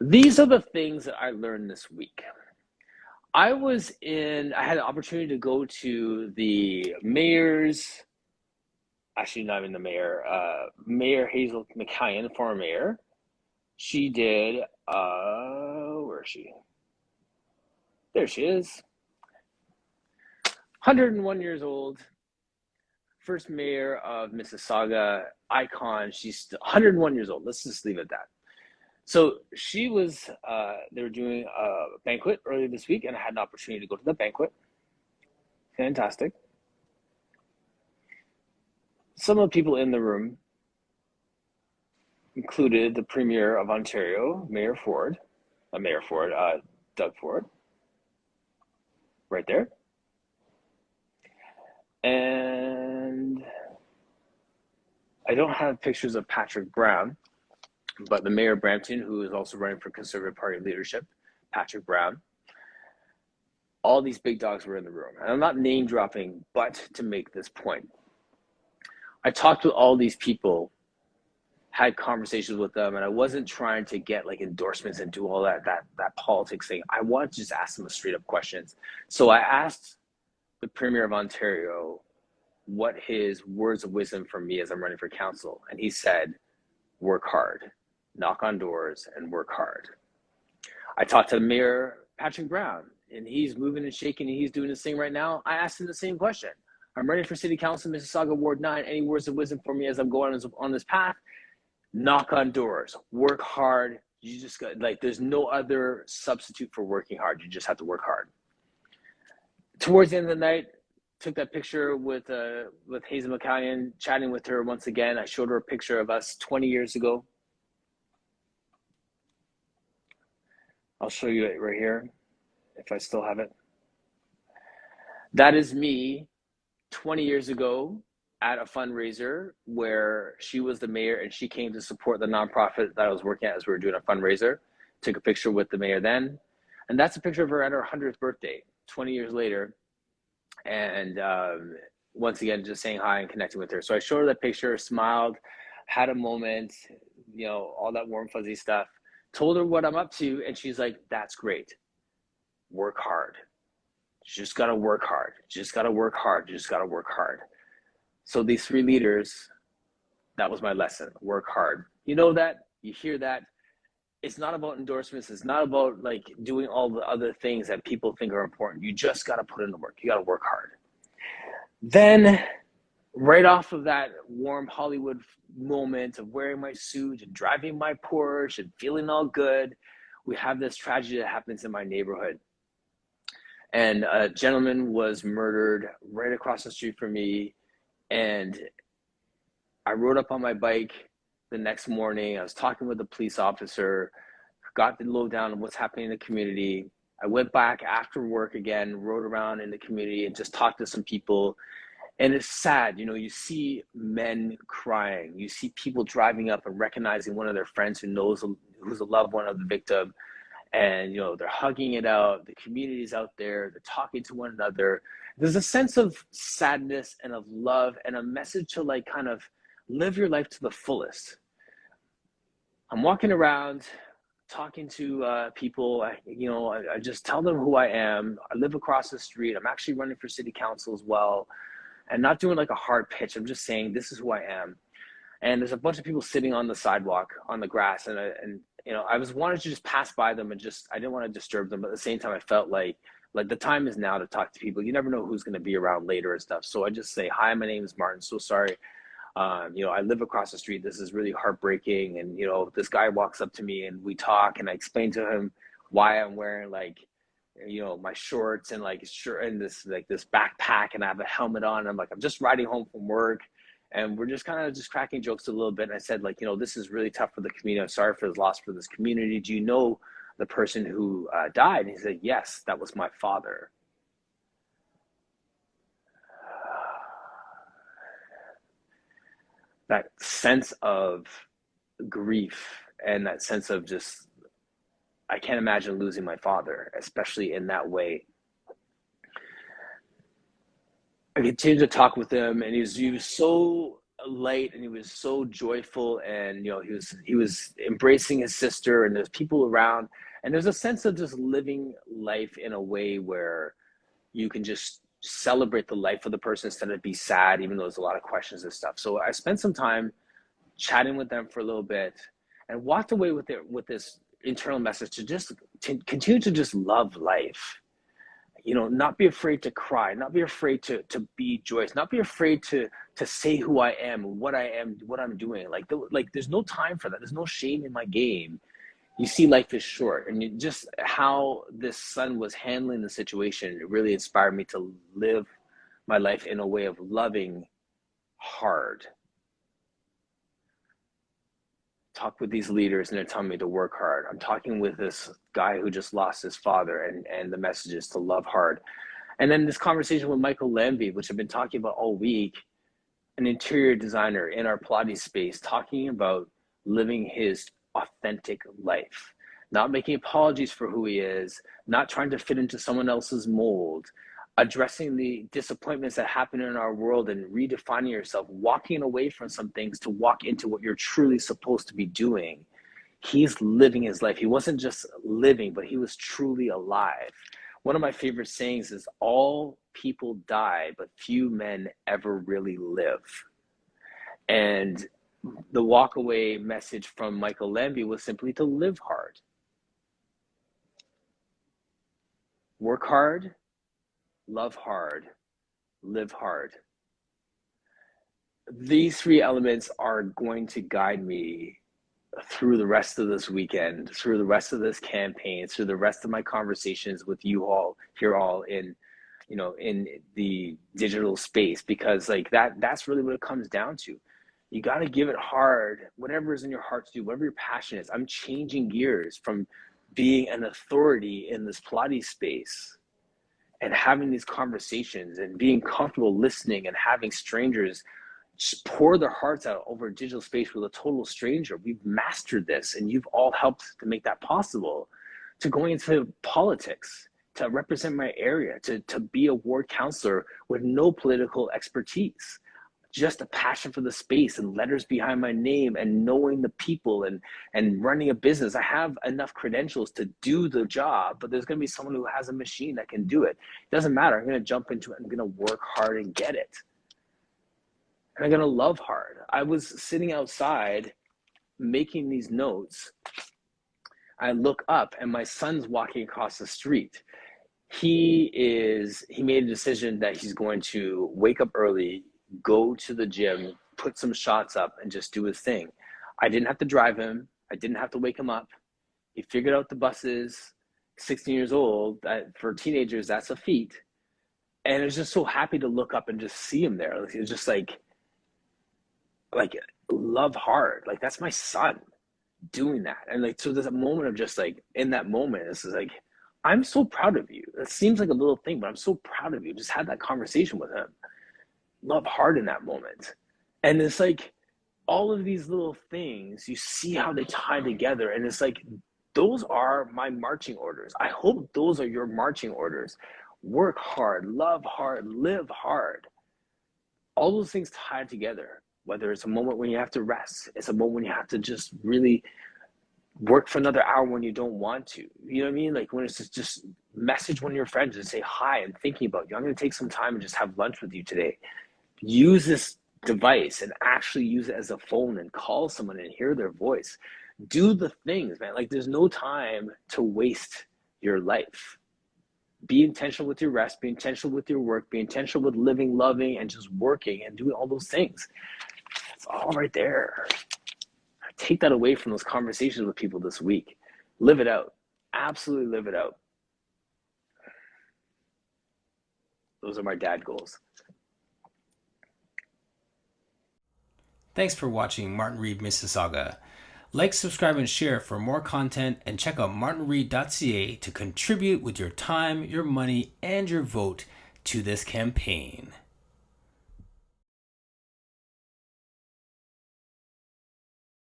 These are the things that I learned this week. I had the opportunity to go to the mayor's, actually not even the mayor, Mayor Hazel McCann, former mayor. She did, where is she? There she is. 101 years old, first mayor of Mississauga, icon. She's 101 years old. Let's just leave it at that. So they were doing a banquet earlier this week, and I had an opportunity to go to the banquet. Fantastic. Some of the people in the room included the Premier of Ontario, Doug Ford, right there. And I don't have pictures of Patrick Brown, but the Mayor of Brampton, who is also running for Conservative Party leadership, Patrick Brown. All these big dogs were in the room. And I'm not name dropping, but to make this point. I talked to all these people, had conversations with them, and I wasn't trying to get like endorsements and do all that politics thing. I wanted to just ask them straight up questions. So I asked the Premier of Ontario what his words of wisdom for me as I'm running for council. And he said, work hard, knock on doors, and work hard. I talked to Mayor Patrick Brown, and he's moving and shaking, and he's doing this thing right now. I asked him the same question. I'm running for City Council, Mississauga Ward 9. Any words of wisdom for me as I'm going on this path? Knock on doors, work hard. You just got, like, there's no other substitute for working hard. You just have to work hard. Towards the end of the night, took that picture with Hazel McCallion, chatting with her once again. I showed her a picture of us 20 years ago. I'll show you it right here, if I still have it. That is me 20 years ago at a fundraiser where she was the mayor and she came to support the nonprofit that I was working at as we were doing a fundraiser. Took a picture with the mayor then. And that's a picture of her at her 100th birthday, 20 years later. And once again, just saying hi and connecting with her. So I showed her that picture, smiled, had a moment, all that warm, fuzzy stuff. Told her what I'm up to, and she's like, that's great. Work hard. You just got to work hard. You just got to work hard. You just got to work hard. So these three leaders, that was my lesson. Work hard. You know that, you hear that. It's not about endorsements. It's not about like doing all the other things that people think are important. You just got to put in the work. You got to work hard. Then right off of that warm Hollywood moment of wearing my suit and driving my Porsche and feeling all good, we have this tragedy that happens in my neighborhood. And a gentleman was murdered right across the street from me. And I rode up on my bike the next morning. I was talking with the police officer, got the lowdown on what's happening in the community. I went back after work again, rode around in the community and just talked to some people. And it's sad, you see men crying. You see people driving up and recognizing one of their friends who's a loved one of the victim. And, they're hugging it out. The community's out there. They're talking to one another. There's a sense of sadness and of love and a message to like kind of live your life to the fullest. I'm walking around talking to people. I just tell them who I am. I live across the street. I'm actually running for city council as well. And not doing like a hard pitch. I'm just saying, this is who I am. And there's a bunch of people sitting on the sidewalk, on the grass. And I was wanted to just pass by them and I didn't want to disturb them. But at the same time, I felt like the time is now to talk to people. You never know who's going to be around later and stuff. So I just say, hi, my name is Martin. So sorry. I live across the street. This is really heartbreaking. And, this guy walks up to me and we talk and I explain to him why I'm wearing my shorts and shirt and this backpack and I have a helmet on. And I'm like, I'm just riding home from work and we're just kind of just cracking jokes a little bit. And I said this is really tough for the community. I'm sorry for the loss for this community. Do you know the person who died? And he said, yes, that was my father. That sense of grief and that sense of just, I can't imagine losing my father, especially in that way. I continued to talk with him, and he was so light, and he was so joyful, and he was embracing his sister, and there's people around, and there's a sense of just living life in a way where you can just celebrate the life of the person instead of be sad, even though there's a lot of questions and stuff. So I spent some time chatting with them for a little bit, and walked away with this internal message to continue to just love life. Not be afraid to cry, not be afraid to be joyous, not be afraid to say who I am, what I am, what I'm doing. Like there's no time for that. There's no shame in my game. You see, life is short, and just how this son was handling the situation, it really inspired me to live my life in a way of loving hard. Talk with these leaders, and they're telling me to work hard. I'm talking with this guy who just lost his father, and the message is to love hard. And then this conversation with Michael Lambie, which I've been talking about all week, an interior designer in our Pilates space, talking about living his authentic life, not making apologies for who he is, not trying to fit into someone else's mold, addressing the disappointments that happen in our world and redefining yourself, walking away from some things to walk into what you're truly supposed to be doing. He's living his life. He wasn't just living, but he was truly alive. One of my favorite sayings is, all people die, but few men ever really live. And the walk away message from Michael Lambie was simply to live hard. Work hard, love hard, live hard. These three elements are going to guide me through the rest of this weekend, through the rest of this campaign, through the rest of my conversations with you all here, all in the digital space, because that's really what it comes down to. You got to give it hard, whatever is in your heart to do, whatever your passion is. I'm changing gears from being an authority in this Pilates space and having these conversations and being comfortable listening and having strangers just pour their hearts out over a digital space with a total stranger. We've mastered this, and you've all helped to make that possible, to going into politics, to represent my area, to be a ward counselor with no political expertise, just a passion for the space and letters behind my name and knowing the people and running a business. I have enough credentials to do the job, but there's going to be someone who has a machine that can do it. It doesn't matter. I'm going to jump into it. I'm going to work hard and get it. And I'm going to love hard. I was sitting outside making these notes. I look up and my son's walking across the street. He made a decision that he's going to wake up early, go to the gym, put some shots up, and just do his thing. I didn't have to drive him. I didn't have to wake him up. He figured out the buses. 16 years old, for teenagers, that's a feat. And I was just so happy to look up and just see him there. It was just like love hard. Like, that's my son doing that. And so there's a moment of just in that moment, this is I'm so proud of you. It seems like a little thing, but I'm so proud of you. Just had that conversation with him. Love hard in that moment. And it's all of these little things, you see how they tie together. And it's those are my marching orders. I hope those are your marching orders. Work hard, love hard, live hard. All those things tied together, whether it's a moment when you have to rest, it's a moment when you have to just really work for another hour when you don't want to. You know what I mean? When it's just message one of your friends and say, hi, I'm thinking about you. I'm going to take some time and just have lunch with you today. Use this device and actually use it as a phone and call someone and hear their voice. Do the things, man. There's no time to waste your life. Be intentional with your rest, be intentional with your work, be intentional with living, loving, and just working and doing all those things. It's all right there. Take that away from those conversations with people this week. Live it out. Absolutely live it out. Those are my dad goals. Thanks for watching Martin Reed Mississauga. Like, subscribe, and share for more content, and check out martinreed.ca to contribute with your time, your money, and your vote to this campaign.